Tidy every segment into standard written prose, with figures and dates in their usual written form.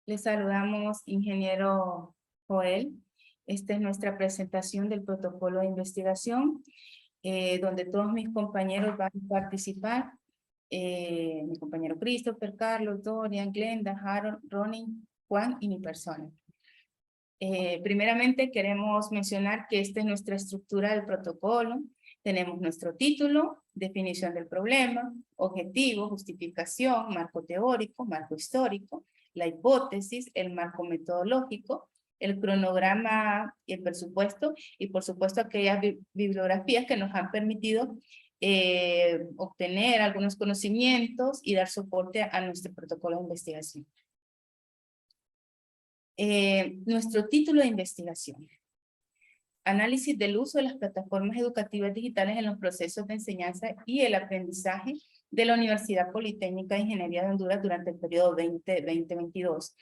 Les saludamos, ingeniero Joel. Esta es nuestra presentación del protocolo de investigación, donde todos mis compañeros van a participar. Mi compañero Christopher, Carlos, Dorian, Glenda, Harold, Ronnie, Juan y mi persona. Primeramente queremos mencionar que esta es nuestra estructura del protocolo. Tenemos nuestro título, definición del problema, objetivo, justificación, marco teórico, marco histórico, la hipótesis, el marco metodológico, el cronograma y el presupuesto, y por supuesto aquellas bibliografías que nos han permitido obtener algunos conocimientos y dar soporte a nuestro protocolo de investigación. Nuestro título de investigación: análisis del uso de las plataformas educativas digitales en los procesos de enseñanza y el aprendizaje de la Universidad Politécnica de Ingeniería de Honduras durante el periodo 2020-2022.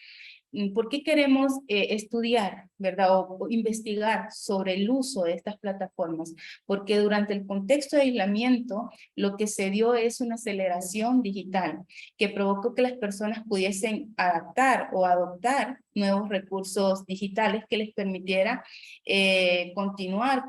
¿Por qué queremos estudiar, verdad, o investigar sobre el uso de estas plataformas? Porque durante el contexto de aislamiento, lo que se dio es una aceleración digital que provocó que las personas pudiesen adaptar o adoptar nuevos recursos digitales que les permitiera continuar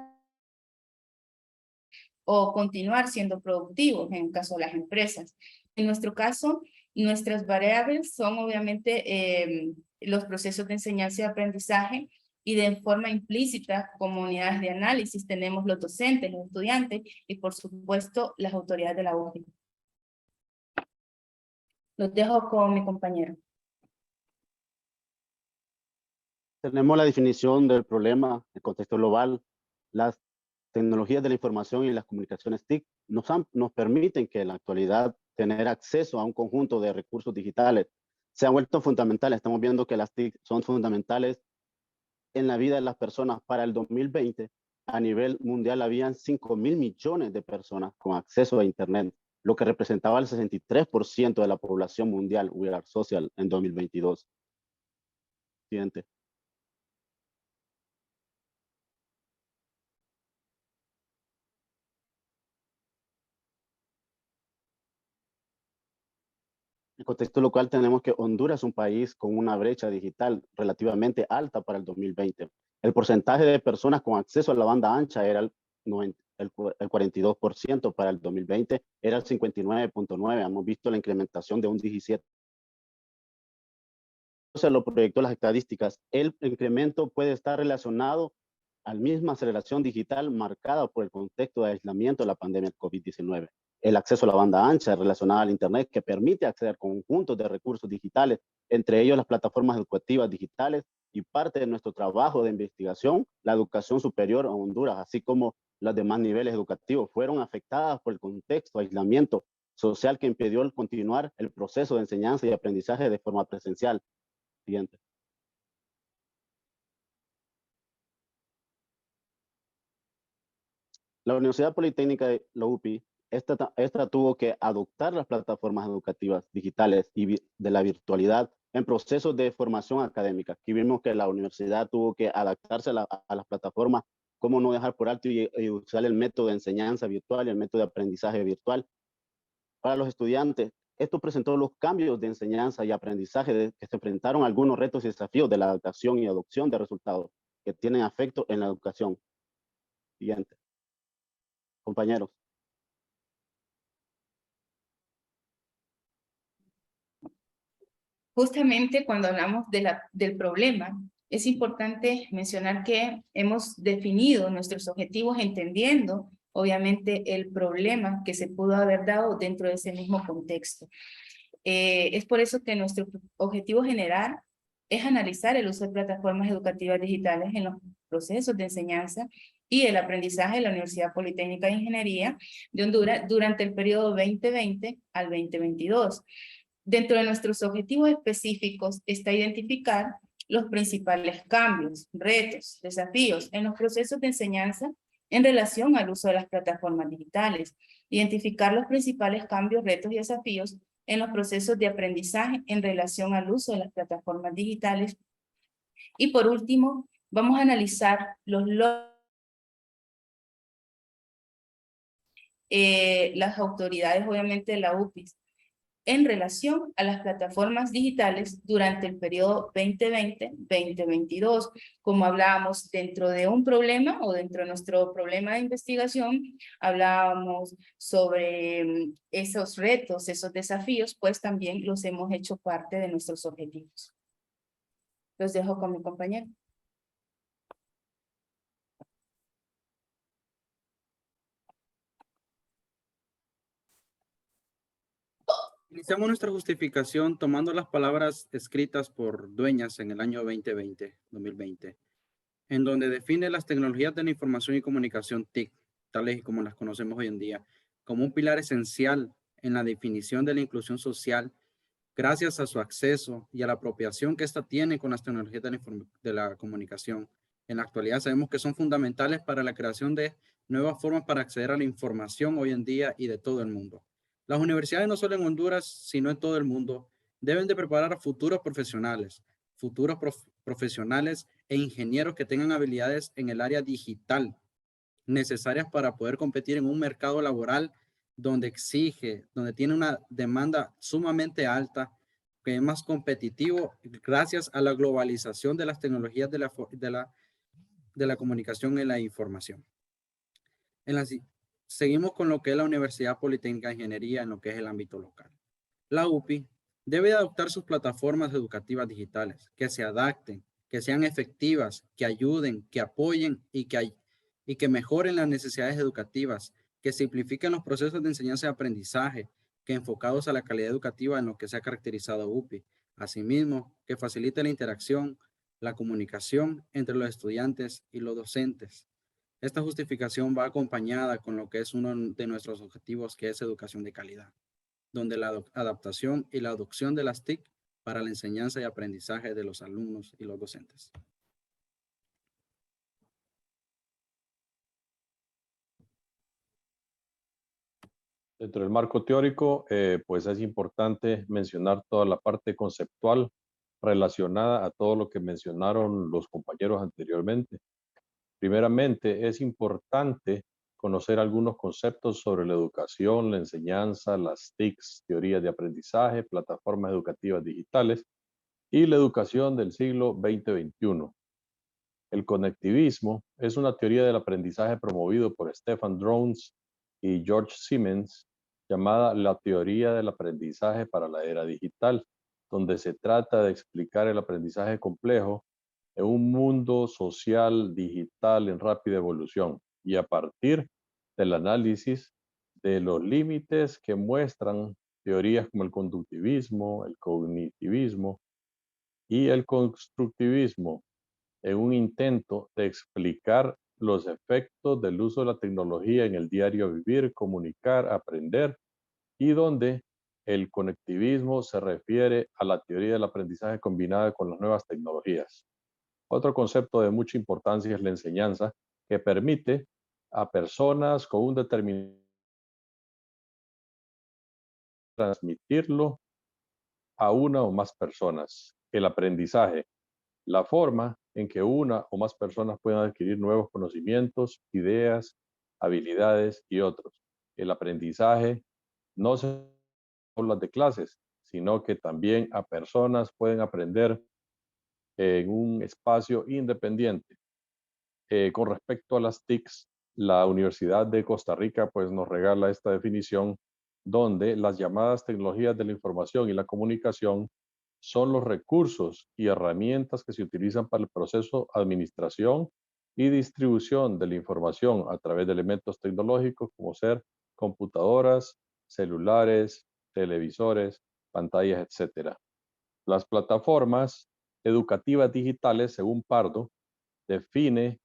siendo productivos en el caso de las empresas. En nuestro caso, nuestras variables son obviamente los procesos de enseñanza y aprendizaje, y de forma implícita como unidades de análisis tenemos los docentes, los estudiantes y por supuesto las autoridades de la UJI. Los dejo con mi compañero. Tenemos la definición del problema, el contexto global. Las tecnologías de la información y las comunicaciones TIC nos permiten que en la actualidad tener acceso a un conjunto de recursos digitales se han vuelto fundamentales. Estamos viendo que las TIC son fundamentales en la vida de las personas. Para el 2020, a nivel mundial, habían 5.000 millones de personas con acceso a Internet, lo que representaba el 63% de la población mundial, We Are Social, en 2022. Siguiente. En el contexto local tenemos que Honduras es un país con una brecha digital relativamente alta para el 2020. El porcentaje de personas con acceso a la banda ancha era el 42%, para el 2020 era el 59.9%. Hemos visto la incrementación de un 17%. Se lo proyectó las estadísticas. El incremento puede estar relacionado a la misma aceleración digital marcada por el contexto de aislamiento de la pandemia del COVID-19. El acceso a la banda ancha relacionada al Internet, que permite acceder a conjuntos de recursos digitales, entre ellos las plataformas educativas digitales, y parte de nuestro trabajo de investigación, la educación superior en Honduras, así como los demás niveles educativos, fueron afectadas por el contexto de aislamiento social que impidió el continuar el proceso de enseñanza y aprendizaje de forma presencial. Siguiente. La Universidad Politécnica de la UPI, esta tuvo que adoptar las plataformas educativas digitales y de la virtualidad en procesos de formación académica. Aquí vimos que la universidad tuvo que adaptarse a las plataformas, cómo no dejar por alto y usar el método de enseñanza virtual y el método de aprendizaje virtual. Para los estudiantes, esto presentó los cambios de enseñanza y aprendizaje que se enfrentaron a algunos retos y desafíos de la adaptación y adopción de resultados que tienen efecto en la educación. Siguiente. Compañeros. Justamente cuando hablamos del problema, es importante mencionar que hemos definido nuestros objetivos entendiendo, obviamente, el problema que se pudo haber dado dentro de ese mismo contexto. Es por eso que nuestro objetivo general es analizar el uso de plataformas educativas digitales en los procesos de enseñanza y el aprendizaje de la Universidad Politécnica de Ingeniería de Honduras durante el periodo 2020 al 2022. Dentro de nuestros objetivos específicos está identificar los principales cambios, retos, desafíos en los procesos de enseñanza en relación al uso de las plataformas digitales, identificar los principales cambios, retos y desafíos en los procesos de aprendizaje en relación al uso de las plataformas digitales. Y por último, vamos a analizar las autoridades, obviamente, de la UPIS en relación a las plataformas digitales durante el periodo 2020-2022. Como hablábamos dentro de un problema o dentro de nuestro problema de investigación, hablábamos sobre esos retos, esos desafíos, pues también los hemos hecho parte de nuestros objetivos. Los dejo con mi compañero. Iniciamos nuestra justificación tomando las palabras escritas por Dueñas en el año 2020, en donde define las tecnologías de la información y comunicación TIC, tales y como las conocemos hoy en día, como un pilar esencial en la definición de la inclusión social, gracias a su acceso y a la apropiación que ésta tiene con las tecnologías de la comunicación. En la actualidad sabemos que son fundamentales para la creación de nuevas formas para acceder a la información hoy en día y de todo el mundo. Las universidades, no solo en Honduras, sino en todo el mundo, deben de preparar a futuros profesionales, profesionales e ingenieros que tengan habilidades en el área digital necesarias para poder competir en un mercado laboral donde tiene una demanda sumamente alta, que es más competitivo gracias a la globalización de las tecnologías de la comunicación y la información. Seguimos con lo que es la Universidad Politécnica de Ingeniería en lo que es el ámbito local. La UPI debe adoptar sus plataformas educativas digitales que se adapten, que sean efectivas, que ayuden, que apoyen y que mejoren las necesidades educativas, que simplifiquen los procesos de enseñanza y aprendizaje, que enfocados a la calidad educativa en lo que se ha caracterizado a UPI. Asimismo, que facilite la interacción, la comunicación entre los estudiantes y los docentes. Esta justificación va acompañada con lo que es uno de nuestros objetivos, que es educación de calidad, donde la adaptación y la adopción de las TIC para la enseñanza y aprendizaje de los alumnos y los docentes. Dentro del marco teórico, pues es importante mencionar toda la parte conceptual relacionada a todo lo que mencionaron los compañeros anteriormente. Primeramente, es importante conocer algunos conceptos sobre la educación, la enseñanza, las TICs, teorías de aprendizaje, plataformas educativas digitales y la educación del siglo XX-XXI. El conectivismo es una teoría del aprendizaje promovido por Stefan Drons y George Siemens, llamada la teoría del aprendizaje para la era digital, donde se trata de explicar el aprendizaje complejo en un mundo social digital en rápida evolución y a partir del análisis de los límites que muestran teorías como el conductivismo, el cognitivismo y el constructivismo, en un intento de explicar los efectos del uso de la tecnología en el diario vivir, comunicar, aprender, y donde el conectivismo se refiere a la teoría del aprendizaje combinada con las nuevas tecnologías. Otro concepto de mucha importancia es la enseñanza, que permite a personas con un determinado transmitirlo a una o más personas. El aprendizaje, la forma en que una o más personas pueden adquirir nuevos conocimientos, ideas, habilidades y otros. El aprendizaje no se habla de clases, sino que también a personas pueden aprender en un espacio independiente. Con respecto a las TICs, la Universidad de Costa Rica pues nos regala esta definición donde las llamadas tecnologías de la información y la comunicación son los recursos y herramientas que se utilizan para el proceso, administración y distribución de la información a través de elementos tecnológicos como ser computadoras, celulares, televisores, pantallas, etc. Las plataformas educativas digitales, según Pardo, define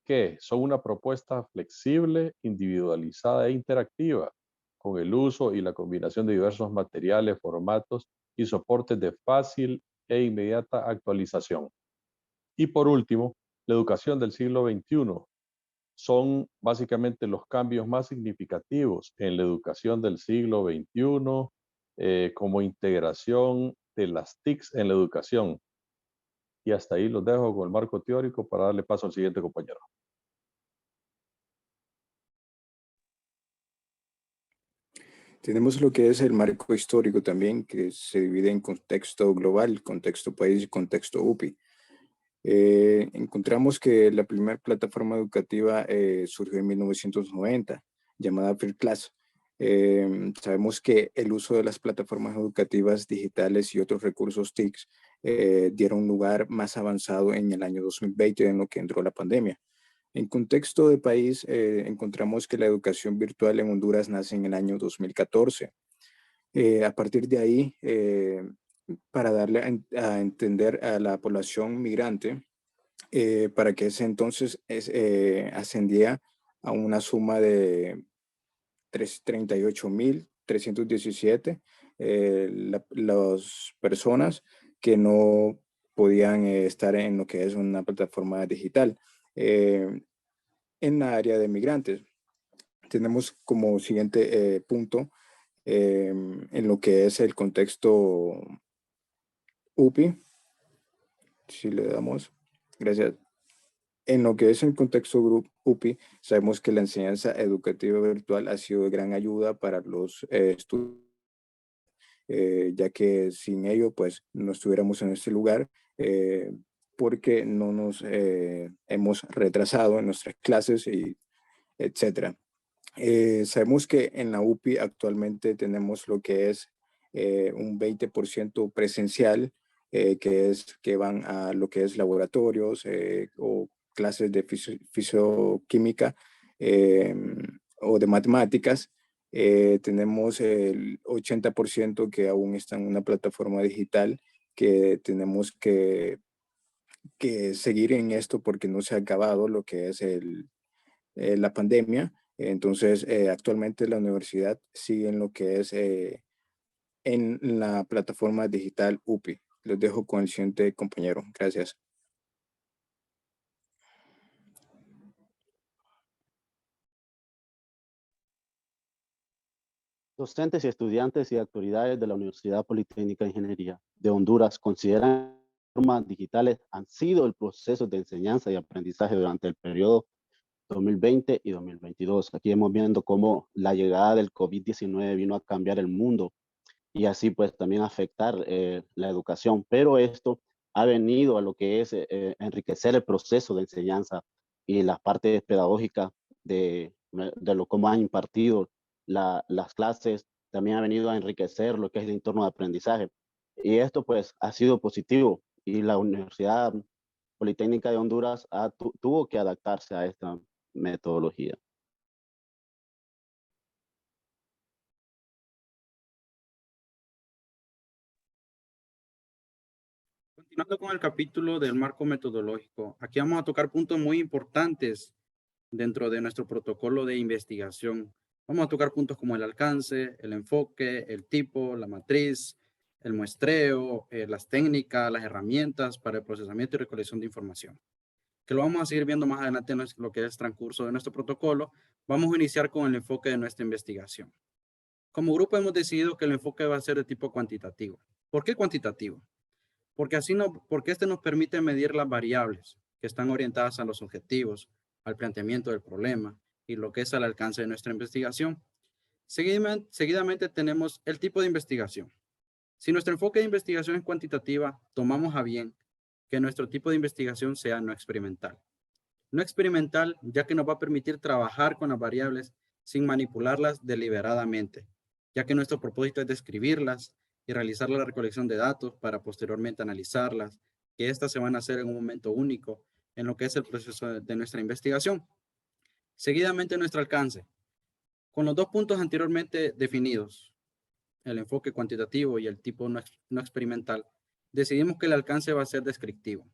que son una propuesta flexible, individualizada e interactiva, con el uso y la combinación de diversos materiales, formatos y soportes de fácil e inmediata actualización. Y por último, la educación del siglo XXI son básicamente los cambios más significativos en la educación del siglo XXI, como integración de las TICs en la educación. Y hasta ahí los dejo con el marco teórico para darle paso al siguiente compañero. Tenemos lo que es el marco histórico también, que se divide en contexto global, contexto país y contexto UPI. Encontramos que la primera plataforma educativa surgió en 1990, llamada Free Class. Sabemos que el uso de las plataformas educativas digitales y otros recursos TICs dieron un lugar más avanzado en el año 2020, en lo que entró la pandemia. En contexto de país, encontramos que la educación virtual en Honduras nace en el año 2014. A partir de ahí, para darle a entender a la población migrante, para que ese entonces ascendía a una suma de 38.317 las personas que no podían estar en lo que es una plataforma digital. En la área de migrantes, tenemos como siguiente punto en lo que es el contexto UPI. Si le damos, gracias. En lo que es el contexto UPI, sabemos que la enseñanza educativa virtual ha sido de gran ayuda para los estudiantes, ya que sin ello, pues, no estuviéramos en este lugar, porque no nos hemos retrasado en nuestras clases y etcétera. Sabemos que en la UPI actualmente tenemos lo que es un 20% presencial, que van a lo que es laboratorios o clases de fisioquímica o de matemáticas. Tenemos el 80% que aún está en una plataforma digital, que tenemos que seguir en esto porque no se ha acabado lo que es la pandemia. Entonces, actualmente la universidad sigue en lo que es en la plataforma digital UPI. Los dejo con el siguiente compañero. Gracias. Docentes y estudiantes y autoridades de la Universidad Politécnica de Ingeniería de Honduras consideran que las plataformas digitales han sido el proceso de enseñanza y aprendizaje durante el periodo 2020 y 2022. Aquí hemos viendo cómo la llegada del COVID-19 vino a cambiar el mundo y así pues también afectar la educación, pero esto ha venido a lo que es enriquecer el proceso de enseñanza y las partes pedagógicas de lo cómo han impartido las clases, también ha venido a enriquecer lo que es el entorno de aprendizaje. Y esto pues ha sido positivo y la Universidad Politécnica de Honduras tuvo que adaptarse a esta metodología. Continuando con el capítulo del marco metodológico, aquí vamos a tocar puntos muy importantes dentro de nuestro protocolo de investigación. Vamos a tocar puntos como el alcance, el enfoque, el tipo, la matriz, el muestreo, las técnicas, las herramientas para el procesamiento y recolección de información, que lo vamos a seguir viendo más adelante en lo que es el transcurso de nuestro protocolo. Vamos a iniciar con el enfoque de nuestra investigación. Como grupo hemos decidido que el enfoque va a ser de tipo cuantitativo. ¿Por qué cuantitativo? Porque este nos permite medir las variables que están orientadas a los objetivos, al planteamiento del problema y lo que es al alcance de nuestra investigación. Seguidamente tenemos el tipo de investigación. Si nuestro enfoque de investigación es cuantitativa, tomamos a bien que nuestro tipo de investigación sea no experimental. No experimental, ya que nos va a permitir trabajar con las variables sin manipularlas deliberadamente, ya que nuestro propósito es describirlas y realizar la recolección de datos para posteriormente analizarlas, que estas se van a hacer en un momento único en lo que es el proceso de nuestra investigación. Seguidamente, nuestro alcance. Con los dos puntos anteriormente definidos, el enfoque cuantitativo y el tipo no experimental, decidimos que el alcance va a ser descriptivo.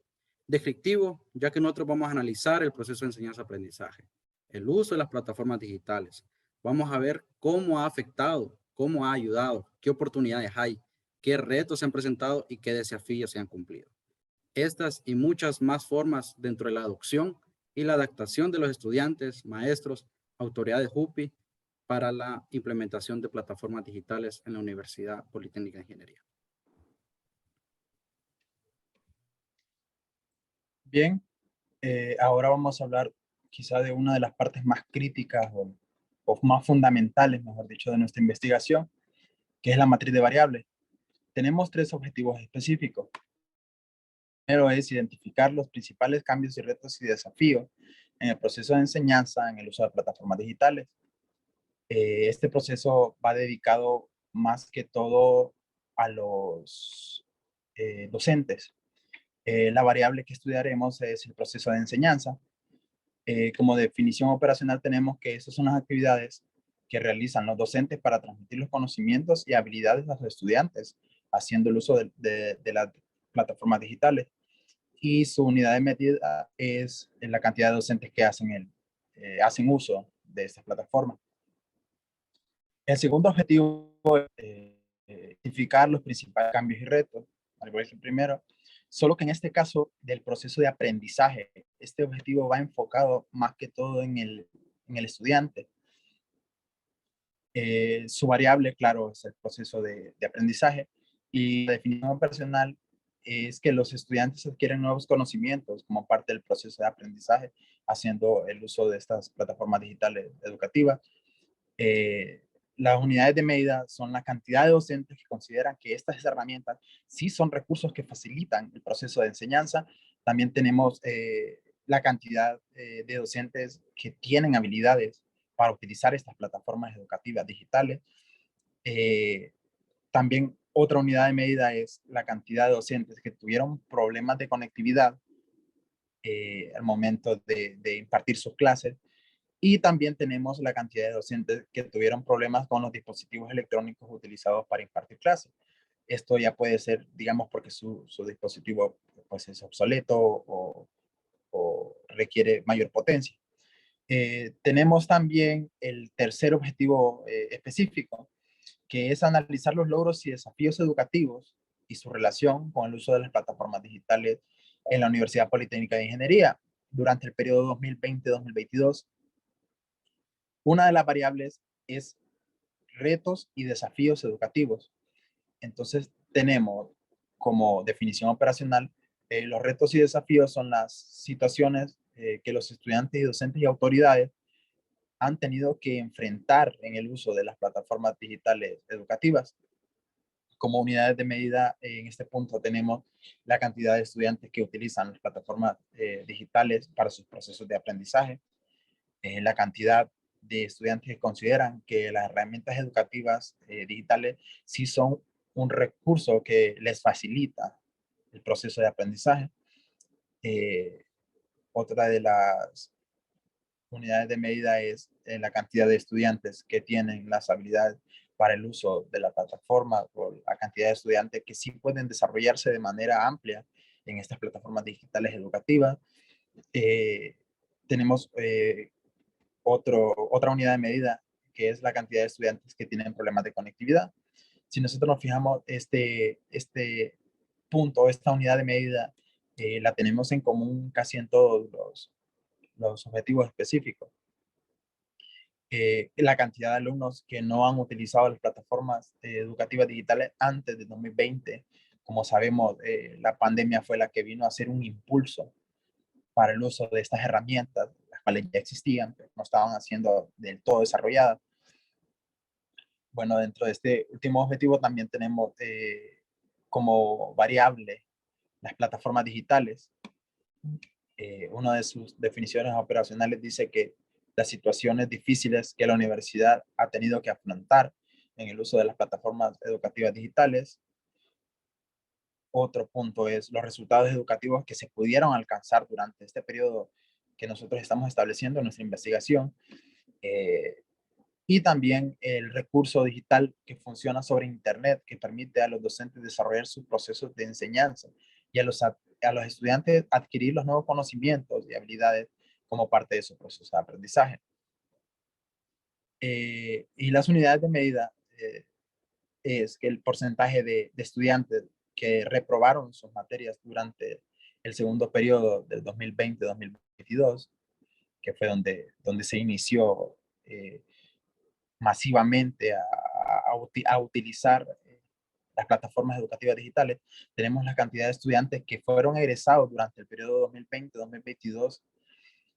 Descriptivo, ya que nosotros vamos a analizar el proceso de enseñanza-aprendizaje, el uso de las plataformas digitales. Vamos a ver cómo ha afectado, cómo ha ayudado, qué oportunidades hay, qué retos se han presentado y qué desafíos se han cumplido. Estas y muchas más formas dentro de la adopción y la adaptación de los estudiantes, maestros, autoridades UPI para la implementación de plataformas digitales en la Universidad Politécnica de Ingeniería. Bien, ahora vamos a hablar quizá de una de las partes más críticas o más fundamentales, mejor dicho, de nuestra investigación, que es la matriz de variables. Tenemos tres objetivos específicos. Primero es identificar los principales cambios y retos y desafíos en el proceso de enseñanza en el uso de plataformas digitales. Este proceso va dedicado más que todo a los docentes. La variable que estudiaremos es el proceso de enseñanza. Como definición operacional tenemos que esas son las actividades que realizan los docentes para transmitir los conocimientos y habilidades a los estudiantes, haciendo el uso de las plataformas digitales. Y su unidad de medida es la cantidad de docentes que hacen uso de estas plataformas. El segundo objetivo es identificar los principales cambios y retos, al igual que el primero, solo que en este caso del proceso de aprendizaje, este objetivo va enfocado más que todo en el estudiante. Su variable, claro, es el proceso de aprendizaje, y la definición personal es que los estudiantes adquieren nuevos conocimientos como parte del proceso de aprendizaje, haciendo el uso de estas plataformas digitales educativas. Las unidades de medida son la cantidad de docentes que consideran que estas herramientas sí son recursos que facilitan el proceso de enseñanza. También tenemos la cantidad de docentes que tienen habilidades para utilizar estas plataformas educativas digitales. También otra unidad de medida es la cantidad de docentes que tuvieron problemas de conectividad al momento de impartir sus clases. Y también tenemos la cantidad de docentes que tuvieron problemas con los dispositivos electrónicos utilizados para impartir clases. Esto ya puede ser, digamos, porque su dispositivo pues, es obsoleto o requiere mayor potencia. Tenemos también el tercer objetivo específico, que es analizar los logros y desafíos educativos y su relación con el uso de las plataformas digitales en la Universidad Politécnica de Ingeniería durante el periodo 2020-2022. Una de las variables es retos y desafíos educativos. Entonces, tenemos como definición operacional, los retos y desafíos son las situaciones que los estudiantes y docentes y autoridades han tenido que enfrentar en el uso de las plataformas digitales educativas. Como unidades de medida, en este punto tenemos la cantidad de estudiantes que utilizan las plataformas digitales para sus procesos de aprendizaje, la cantidad de estudiantes que consideran que las herramientas educativas digitales sí son un recurso que les facilita el proceso de aprendizaje. Otra de las unidades de medida es la cantidad de estudiantes que tienen las habilidades para el uso de la plataforma, o la cantidad de estudiantes que sí pueden desarrollarse de manera amplia en estas plataformas digitales educativas. Tenemos otra unidad de medida, que es la cantidad de estudiantes que tienen problemas de conectividad. Si nosotros nos fijamos, este punto, esta unidad de medida, la tenemos en común casi en todos los objetivos específicos. La cantidad de alumnos que no han utilizado las plataformas educativas digitales antes de 2020. Como sabemos, la pandemia fue la que vino a hacer un impulso para el uso de estas herramientas, las cuales ya existían, pero no estaban siendo del todo desarrolladas. Bueno, dentro de este último objetivo también tenemos como variable las plataformas digitales. Una de sus definiciones operacionales dice que las situaciones difíciles que la universidad ha tenido que afrontar en el uso de las plataformas educativas digitales. Otro punto es los resultados educativos que se pudieron alcanzar durante este periodo que nosotros estamos estableciendo en nuestra investigación. Y también el recurso digital que funciona sobre Internet, que permite a los docentes desarrollar sus procesos de enseñanza y a los estudiantes adquirir los nuevos conocimientos y habilidades como parte de su proceso de aprendizaje. Y las unidades de medida es que el porcentaje de estudiantes que reprobaron sus materias durante el segundo periodo del 2020-2022, que fue donde se inició masivamente a utilizar las plataformas educativas digitales, tenemos la cantidad de estudiantes que fueron egresados durante el periodo 2020-2022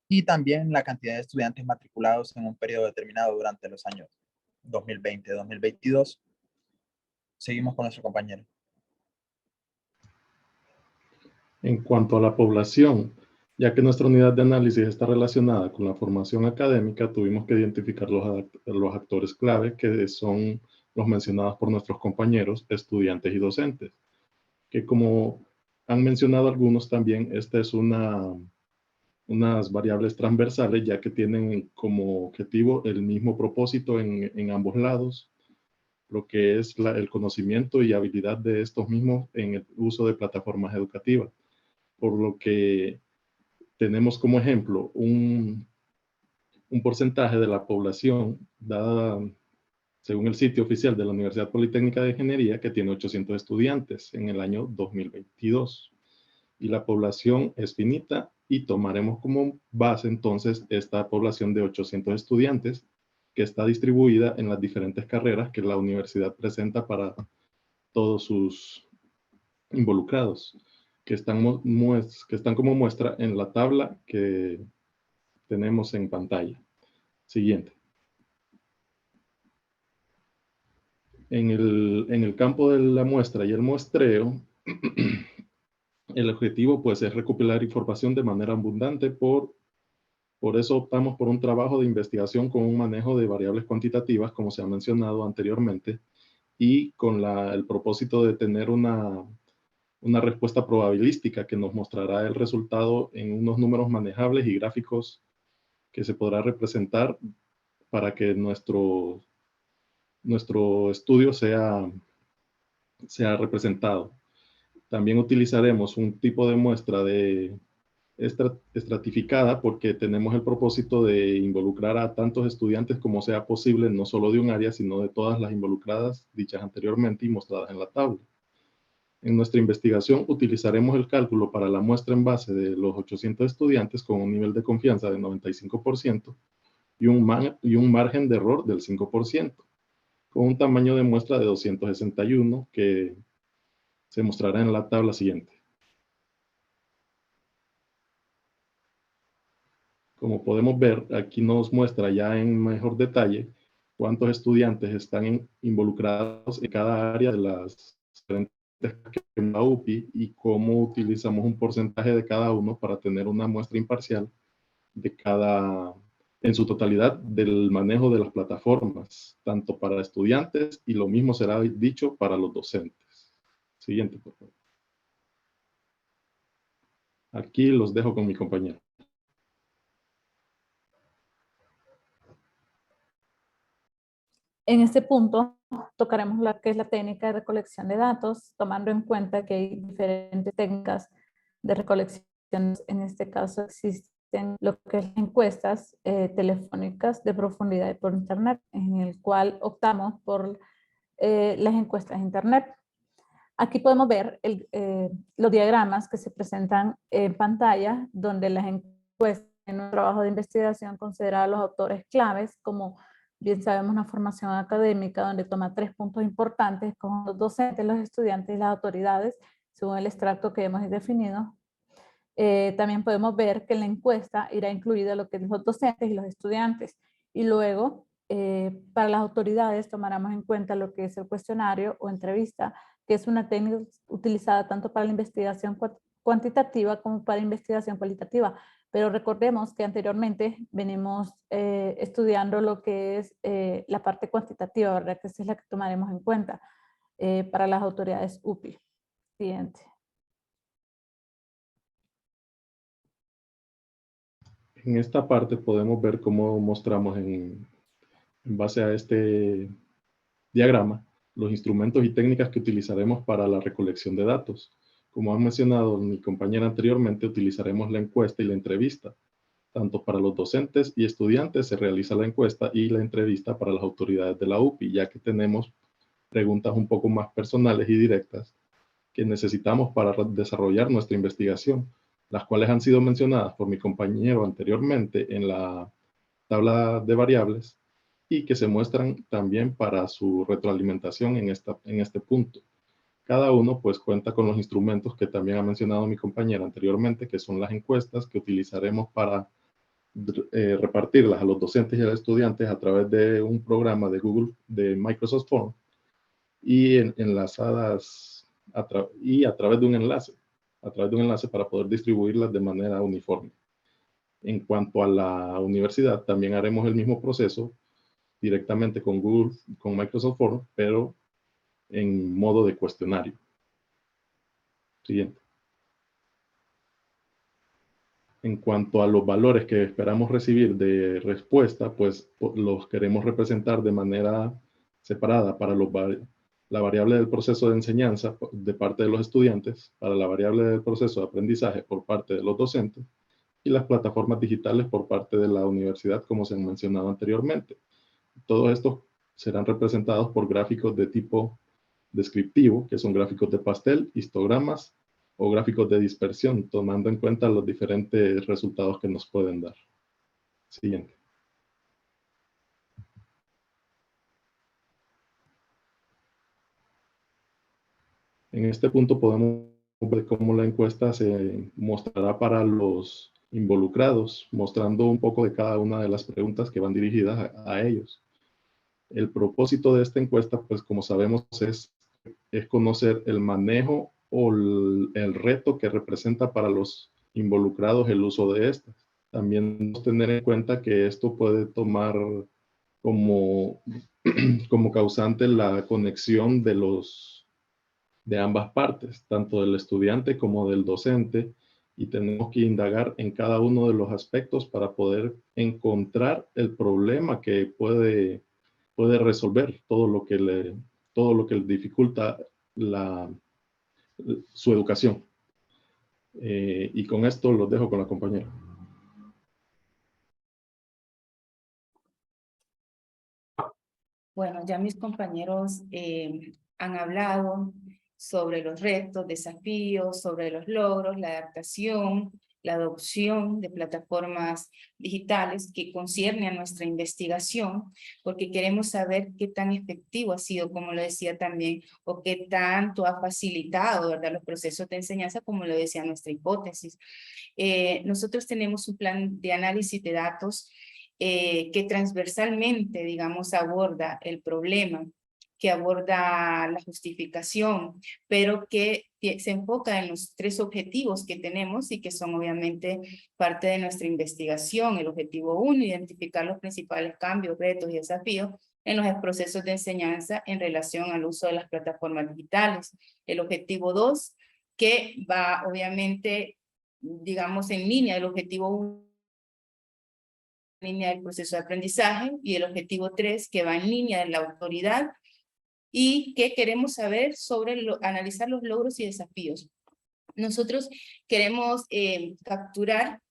y también la cantidad de estudiantes matriculados en un periodo determinado durante los años 2020-2022. Seguimos con nuestro compañero. En cuanto a la población, ya que nuestra unidad de análisis está relacionada con la formación académica, tuvimos que identificar los actores clave, que son los mencionados por nuestros compañeros, estudiantes y docentes, que como han mencionado algunos también, esta es unas variables transversales, ya que tienen como objetivo el mismo propósito en ambos lados, lo que es el conocimiento y habilidad de estos mismos en el uso de plataformas educativas. Por lo que tenemos como ejemplo un porcentaje de la población dada según el sitio oficial de la Universidad Politécnica de Ingeniería, que tiene 800 estudiantes en el año 2022. Y la población es finita y tomaremos como base entonces esta población de 800 estudiantes que está distribuida en las diferentes carreras que la universidad presenta para todos sus involucrados, que están como muestra en la tabla que tenemos en pantalla. Siguiente. En el campo de la muestra y el muestreo, el objetivo pues es recopilar información de manera abundante. Por eso optamos por un trabajo de investigación con un manejo de variables cuantitativas, como se ha mencionado anteriormente, y con el propósito de tener una respuesta probabilística que nos mostrará el resultado en unos números manejables y gráficos que se podrá representar para que nuestro estudio sea representado. También utilizaremos un tipo de muestra estratificada porque tenemos el propósito de involucrar a tantos estudiantes como sea posible, no solo de un área, sino de todas las involucradas dichas anteriormente y mostradas en la tabla. En nuestra investigación utilizaremos el cálculo para la muestra en base de los 800 estudiantes con un nivel de confianza de 95% y un margen de error del 5%, con un tamaño de muestra de 261 que se mostrará en la tabla siguiente. Como podemos ver, aquí nos muestra ya en mejor detalle cuántos estudiantes están involucrados en cada área de las diferentes en la UPI y cómo utilizamos un porcentaje de cada uno para tener una muestra imparcial de en su totalidad del manejo de las plataformas, tanto para estudiantes y lo mismo será dicho para los docentes. Siguiente, por favor. Aquí los dejo con mi compañero. En este punto tocaremos lo que es la técnica de recolección de datos, tomando en cuenta que hay diferentes técnicas de recolección. En este caso existen lo que es encuestas telefónicas de profundidad y por internet, en el cual optamos por las encuestas de internet. Aquí podemos ver los diagramas que se presentan en pantalla, donde las encuestas en un trabajo de investigación considera a los autores claves como bien sabemos, una formación académica donde toma 3 puntos importantes con los docentes, los estudiantes y las autoridades, según el extracto que hemos definido. También podemos ver que en la encuesta irá incluida lo que es los docentes y los estudiantes. Y luego, para las autoridades, tomaremos en cuenta lo que es el cuestionario o entrevista, que es una técnica utilizada tanto para la investigación cuantitativa como para la investigación cualitativa. Pero recordemos que anteriormente venimos estudiando lo que es la parte cuantitativa, ¿verdad? Que esa es la que tomaremos en cuenta para las autoridades UPI. Siguiente. En esta parte podemos ver cómo mostramos en base a este diagrama los instrumentos y técnicas que utilizaremos para la recolección de datos. Como ha mencionado mi compañera anteriormente, utilizaremos la encuesta y la entrevista. Tanto para los docentes y estudiantes se realiza la encuesta y la entrevista para las autoridades de la UPI, ya que tenemos preguntas un poco más personales y directas que necesitamos para desarrollar nuestra investigación, las cuales han sido mencionadas por mi compañero anteriormente en la tabla de variables, y que se muestran también para su retroalimentación en este punto. Cada uno pues cuenta con los instrumentos que también ha mencionado mi compañera anteriormente, que son las encuestas que utilizaremos para repartirlas a los docentes y a los estudiantes a través de un programa de Google, de Microsoft Form, y enlazadas a través de un enlace para poder distribuirlas de manera uniforme. En cuanto a la universidad, también haremos el mismo proceso directamente con Google, con Microsoft Form, pero en modo de cuestionario. Siguiente. En cuanto a los valores que esperamos recibir de respuesta, pues los queremos representar de manera separada para la variable del proceso de enseñanza de parte de los estudiantes, para la variable del proceso de aprendizaje por parte de los docentes y las plataformas digitales por parte de la universidad, como se han mencionado anteriormente. Todos estos serán representados por gráficos de tipo descriptivo, que son gráficos de pastel, histogramas o gráficos de dispersión, tomando en cuenta los diferentes resultados que nos pueden dar. Siguiente. En este punto podemos ver cómo la encuesta se mostrará para los involucrados, mostrando un poco de cada una de las preguntas que van dirigidas a ellos. El propósito de esta encuesta, pues como sabemos, es conocer el manejo o el reto que representa para los involucrados el uso de estas. También tener en cuenta que esto puede tomar como causante la conexión de ambas partes, tanto del estudiante como del docente, y tenemos que indagar en cada uno de los aspectos para poder encontrar el problema que puede resolver todo lo que le dificulta su educación. Y con esto los dejo con la compañera. Bueno, ya mis compañeros han hablado sobre los retos, desafíos, sobre los logros, la adaptación, la adopción de plataformas digitales que concierne a nuestra investigación, porque queremos saber qué tan efectivo ha sido, como lo decía también, o qué tanto ha facilitado, ¿verdad?, los procesos de enseñanza, como lo decía nuestra hipótesis. Nosotros tenemos un plan de análisis de datos que transversalmente, digamos, aborda el problema, que aborda la justificación, pero que se enfoca en los 3 objetivos que tenemos y que son obviamente parte de nuestra investigación. El objetivo 1, identificar los principales cambios, retos y desafíos en los procesos de enseñanza en relación al uso de las plataformas digitales. El objetivo 2, que va obviamente, digamos, en línea del objetivo 1, en línea del proceso de aprendizaje, y el objetivo 3, que va en línea de la autoridad, y que queremos saber sobre analizar los logros y desafíos. Nosotros queremos capturar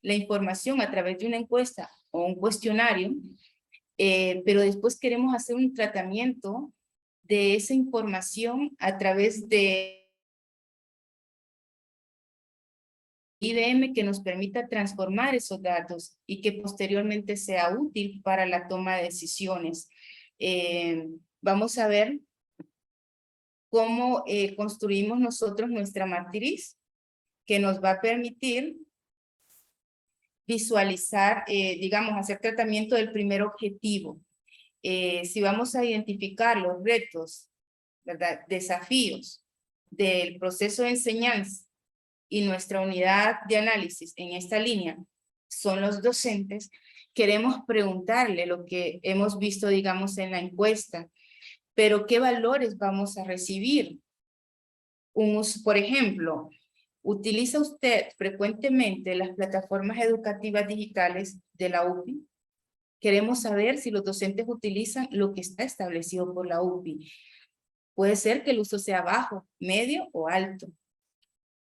la información a través de una encuesta o un cuestionario, pero después queremos hacer un tratamiento de esa información a través de IDM que nos permita transformar esos datos y que posteriormente sea útil para la toma de decisiones. Vamos a ver cómo construimos nosotros nuestra matriz que nos va a permitir visualizar, digamos, hacer tratamiento del primer objetivo. Si vamos a identificar los retos, ¿verdad?, desafíos del proceso de enseñanza, y nuestra unidad de análisis en esta línea son los docentes, queremos preguntarle lo que hemos visto, digamos, en la encuesta, pero ¿qué valores vamos a recibir? Por ejemplo, ¿utiliza usted frecuentemente las plataformas educativas digitales de la UPI? Queremos saber si los docentes utilizan lo que está establecido por la UPI. Puede ser que el uso sea bajo, medio o alto.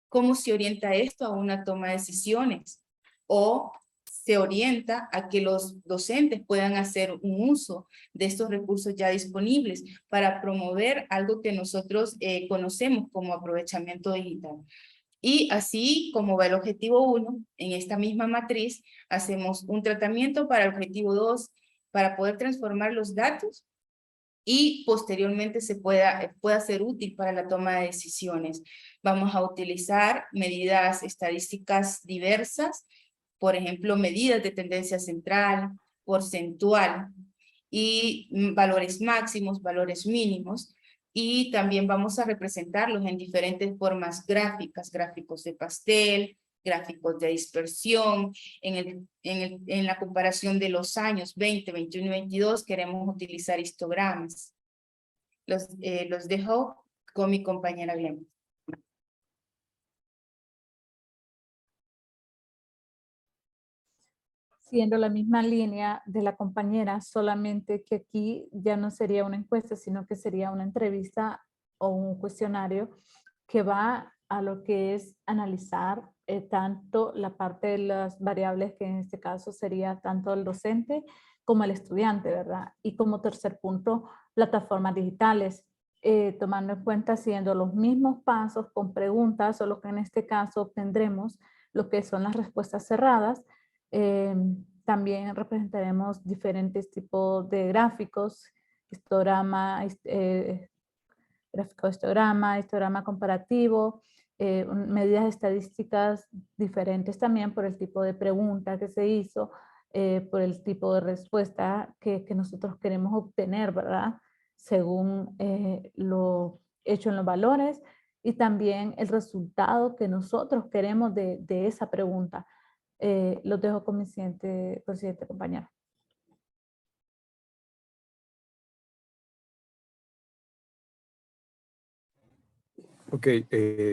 ¿Cómo se orienta esto a una toma de decisiones? ¿O se orienta a que los docentes puedan hacer un uso de estos recursos ya disponibles para promover algo que nosotros conocemos como aprovechamiento digital? Y así como va el objetivo 1, en esta misma matriz, hacemos un tratamiento para el objetivo 2 para poder transformar los datos y posteriormente pueda ser útil para la toma de decisiones. Vamos a utilizar medidas estadísticas diversas, por ejemplo, medidas de tendencia central, porcentual, y valores máximos, valores mínimos, y también vamos a representarlos en diferentes formas gráficas, gráficos de pastel, gráficos de dispersión. En la comparación de los años 20, 21 y 22 queremos utilizar histogramas. Los dejo con mi compañera Glenn. Siguiendo la misma línea de la compañera, solamente que aquí ya no sería una encuesta, sino que sería una entrevista o un cuestionario que va a lo que es analizar tanto la parte de las variables, que en este caso sería tanto el docente como el estudiante, ¿verdad? Y como tercer punto, plataformas digitales, tomando en cuenta, siguiendo los mismos pasos con preguntas, solo que en este caso obtendremos lo que son las respuestas cerradas. También representaremos diferentes tipos de gráficos, histograma, gráfico histograma, histograma comparativo, medidas estadísticas diferentes también por el tipo de pregunta que se hizo, por el tipo de respuesta que nosotros queremos obtener, ¿verdad? Según lo hecho en los valores y también el resultado que nosotros queremos de esa pregunta. Los dejo con mi siguiente compañero. Ok,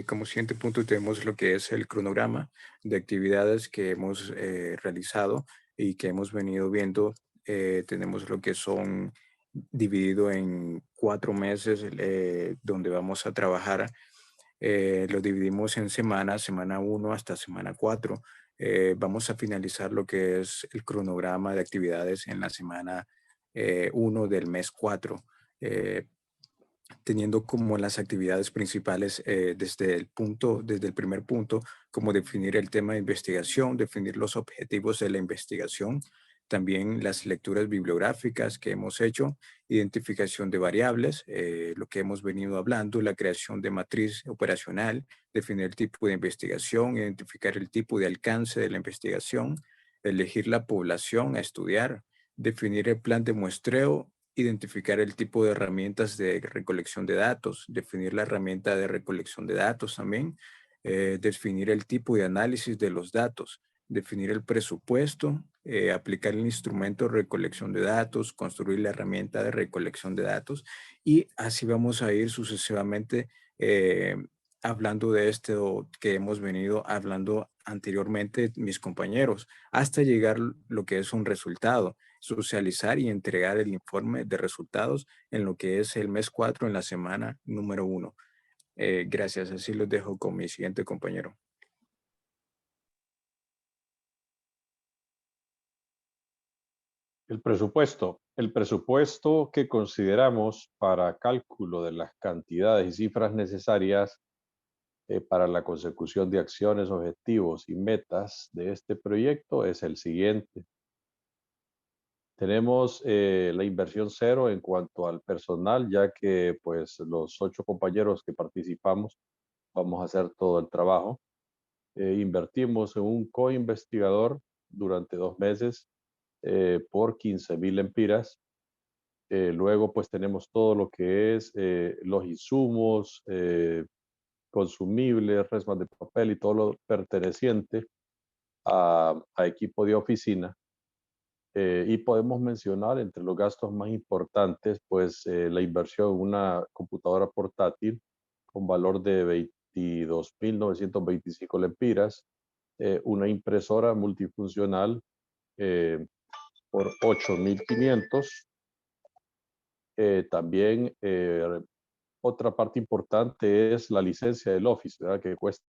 como siguiente punto tenemos lo que es el cronograma de actividades que hemos realizado y que hemos venido viendo. Tenemos lo que son dividido en 4 meses donde vamos a trabajar. Lo dividimos en semanas, semana 1 hasta semana 4. Vamos a finalizar lo que es el cronograma de actividades en la semana 1 del mes 4. Teniendo como las actividades principales desde el primer punto, como definir el tema de investigación, definir los objetivos de la investigación, también las lecturas bibliográficas que hemos hecho, identificación de variables, lo que hemos venido hablando, la creación de matriz operacional, definir el tipo de investigación, identificar el tipo de alcance de la investigación, elegir la población a estudiar, definir el plan de muestreo, identificar el tipo de herramientas de recolección de datos, definir la herramienta de recolección de datos también, definir el tipo de análisis de los datos, definir el presupuesto, aplicar el instrumento de recolección de datos, construir la herramienta de recolección de datos y así vamos a ir sucesivamente hablando de esto que hemos venido hablando anteriormente mis compañeros, hasta llegar lo que es un resultado, socializar y entregar el informe de resultados en lo que es el mes 4 en la semana número 1. Gracias, así los dejo con mi siguiente compañero. El presupuesto que consideramos para cálculo de las cantidades y cifras necesarias para la consecución de acciones, objetivos y metas de este proyecto es el siguiente. Tenemos la inversión cero en cuanto al personal, ya que pues los 8 compañeros que participamos vamos a hacer todo el trabajo. Invertimos en un co-investigador durante 2 meses por 15,000 lempiras. Luego pues tenemos todo lo que es los insumos, consumibles, resmas de papel y todo lo perteneciente a equipo de oficina. Y podemos mencionar entre los gastos más importantes, pues la inversión en una computadora portátil con valor de 22,925 lempiras, una impresora multifuncional por 8,500. También otra parte importante es la licencia del Office, ¿verdad? Que cuesta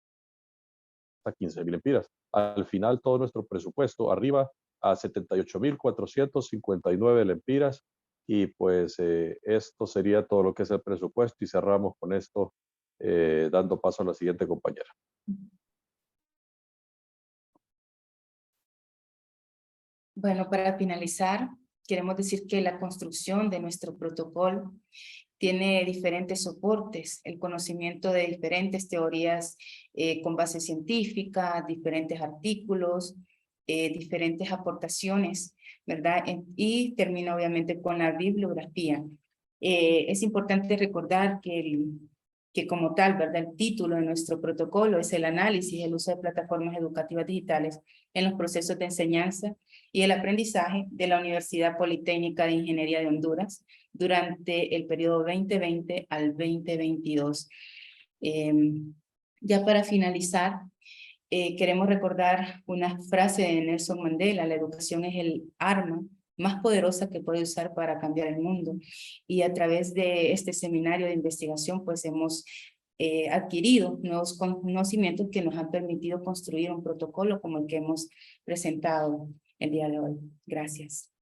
15,000 lempiras. Al final, todo nuestro presupuesto arriba a 78,459 lempiras. Y pues esto sería todo lo que es el presupuesto y cerramos con esto dando paso a la siguiente compañera. Bueno, para finalizar, queremos decir que la construcción de nuestro protocolo tiene diferentes soportes, el conocimiento de diferentes teorías con base científica, diferentes artículos, diferentes aportaciones, ¿verdad? Y termina obviamente con la bibliografía. Es importante recordar que como tal, ¿verdad? El título de nuestro protocolo es el análisis y el uso de plataformas educativas digitales en los procesos de enseñanza y el aprendizaje de la Universidad Politécnica de Ingeniería de Honduras durante el periodo 2020 al 2022. Ya para finalizar, queremos recordar una frase de Nelson Mandela: la educación es el arma más poderosa que puede usar para cambiar el mundo. Y a través de este seminario de investigación, pues hemos adquirido nuevos conocimientos que nos han permitido construir un protocolo como el que hemos presentado el día de hoy. Gracias.